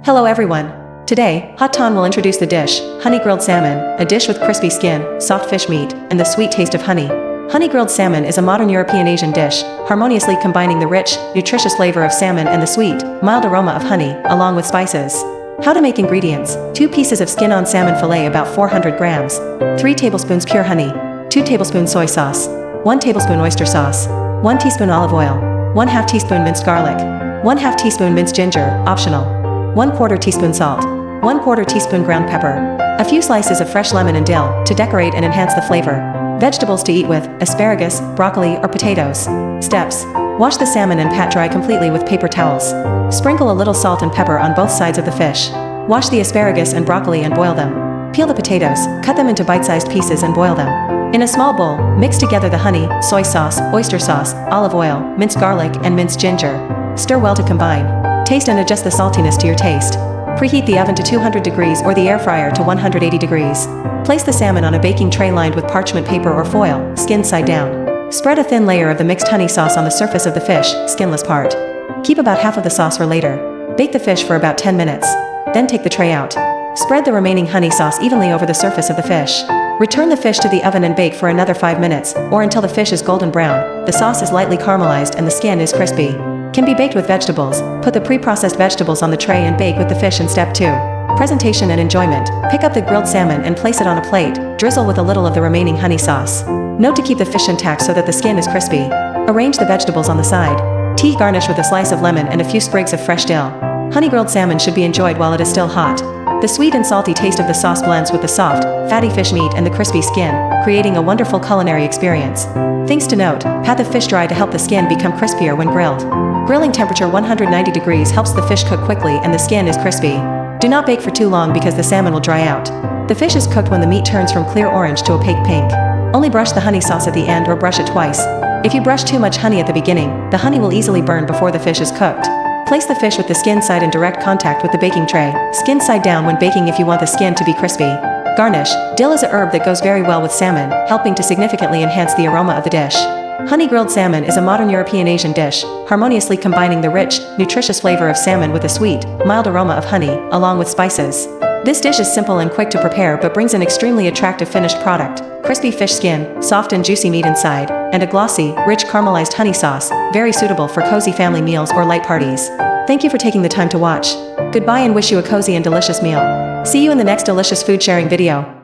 Hello everyone. Today, Hot Ton will introduce the dish, honey grilled salmon, a dish with crispy skin, soft fish meat, and the sweet taste of honey. Honey grilled salmon is a modern European Asian dish, harmoniously combining the rich, nutritious flavor of salmon and the sweet, mild aroma of honey, along with spices. How to make ingredients: 2 pieces of skin-on salmon fillet about 400 grams, 3 tablespoons pure honey, 2 tablespoons soy sauce, 1 tablespoon oyster sauce, 1 teaspoon olive oil, 1/2 teaspoon minced garlic, 1/2 teaspoon minced ginger, optional, 1/4 teaspoon salt, 1/4 teaspoon ground pepper, a few slices of fresh lemon and dill to decorate and enhance the flavor. Vegetables to eat with: asparagus, broccoli, or potatoes. Steps: wash the salmon and pat dry completely with paper towels. Sprinkle a little salt and pepper on both sides of the fish. Wash the asparagus and broccoli and boil them. Peel the potatoes, cut them into bite-sized pieces and boil them. In a small bowl, mix together the honey, soy sauce, oyster sauce, olive oil, minced garlic, and minced ginger. Stir well to combine. Taste and adjust the saltiness to your taste. Preheat the oven to 200 degrees or the air fryer to 180 degrees. Place the salmon on a baking tray lined with parchment paper or foil, skin side down. Spread a thin layer of the mixed honey sauce on the surface of the fish, skinless part. Keep about half of the sauce for later. Bake the fish for about 10 minutes. Then take the tray out. Spread the remaining honey sauce evenly over the surface of the fish. Return the fish to the oven and bake for another 5 minutes, or until the fish is golden brown, the sauce is lightly caramelized and the skin is crispy. Can be baked with vegetables. Put the pre-processed vegetables on the tray and bake with the fish in step 2. Presentation and enjoyment: pick up the grilled salmon and place it on a plate, drizzle with a little of the remaining honey sauce. Note to keep the fish intact so that the skin is crispy. Arrange the vegetables on the side. Garnish with a slice of lemon and a few sprigs of fresh dill. Honey grilled salmon should be enjoyed while it is still hot. The sweet and salty taste of the sauce blends with the soft, fatty fish meat and the crispy skin, creating a wonderful culinary experience. Things to note: pat the fish dry to help the skin become crispier when grilled. Grilling temperature 190 degrees helps the fish cook quickly and the skin is crispy. Do not bake for too long because the salmon will dry out. The fish is cooked when the meat turns from clear orange to opaque pink. Only brush the honey sauce at the end or brush it twice. If you brush too much honey at the beginning, the honey will easily burn before the fish is cooked. Place the fish with the skin side in direct contact with the baking tray, skin side down when baking if you want the skin to be crispy. Garnish: dill is a herb that goes very well with salmon, helping to significantly enhance the aroma of the dish. Honey grilled salmon is a modern European Asian dish, harmoniously combining the rich, nutritious flavor of salmon with a sweet, mild aroma of honey, along with spices. This dish is simple and quick to prepare but brings an extremely attractive finished product: crispy fish skin, soft and juicy meat inside, and a glossy, rich caramelized honey sauce, very suitable for cozy family meals or light parties. Thank you for taking the time to watch. Goodbye and wish you a cozy and delicious meal. See you in the next delicious food sharing video.